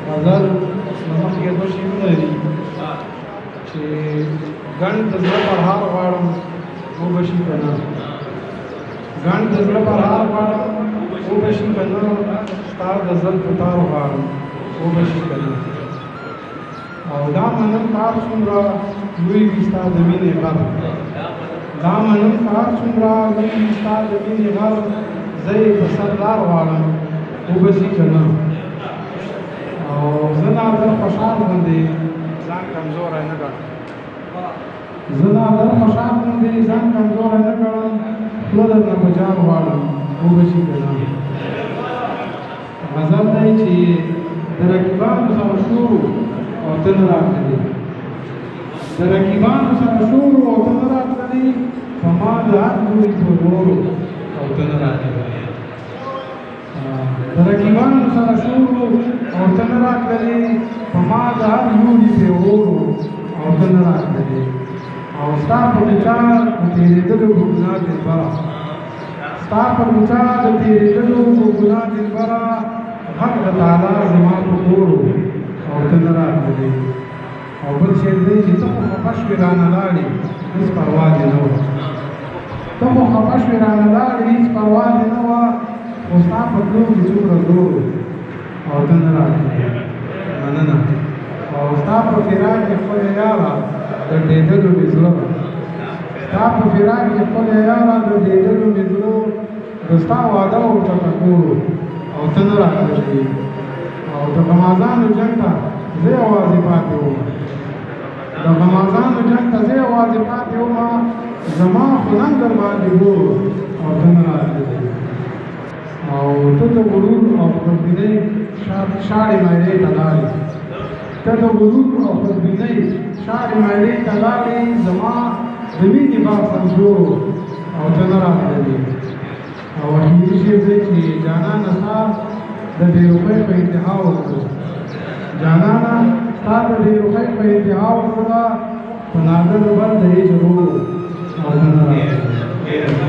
غزل نمک کې دوه شیونه دي چې ګڼ د زړه پر هار غواړم وبشي که نه ګڼ د زړه پر هار غواړم وبشي که نه ستا د زلفو تار غواړم وبشي که نه او دا منم کار څومره لوی وي ستا د مینې غر دا منم کار څومره لوی وي ستا د مینې غر زه یې په سر لار غواړم وبشي که نه او زه نادر خوشحال غوندې ځان کمزوری نه ګڼم زه نادر خوشحال غوندې ځان کمزوری نه ګڼم خوله درنه په جار غواړم وبشي که نه غزل دی چې د رقیبانو سره شور او ته نه راغلې د رقیبانو سره شور او ته نه راغلې په ما د هر لوري په نورو او ته نه راغلې د رقیبانو سره شور او ته نه راغلې په ما د هر لوري په اورو او ته نه راغلې او ستا په وچار د تېرېدلو په ګناه دلبره ستا په وچار د تېرېدلو په ګناه دلبره حق د تعالی زما په کورو او ته نه راغلې او بل شعر دی چې ته خو خفه شوې رانه لاړې هېڅ پروا دې نه وه ته خو خفه شوې رانه لاړې هېڅ پروا دې نه وه خو ستا په تلو کې څومره زور او ته نه راغلې مننه او ستا په فراق کې خپله یاره ګډېدلو مې زړه ستا په فراق کې خپله یاره ګډېدلو مې زړه د ستا واده او ټکټور او ته نه راغلې او د غمازانو جنګ ته زه یوازې پاتې وم د غمازانو جنګ ته زه یوازې پاتې وم زما خو نن در باندې ګور او ته نه راغلې او ته د غرور او خودبینۍ شاړې مایلې ته لاړې ته د غرور او خودبینۍ شاړې مایلې ته لاړې زما د مینې باغ سمجور او ته نه راغلې او اخري شعر دی چې جانانه ستا د بېرخۍ په انتها وکړو جانانه ستا د بېرخۍ په انتها وکړه په نادر بر د هجرو او ته نه راغلې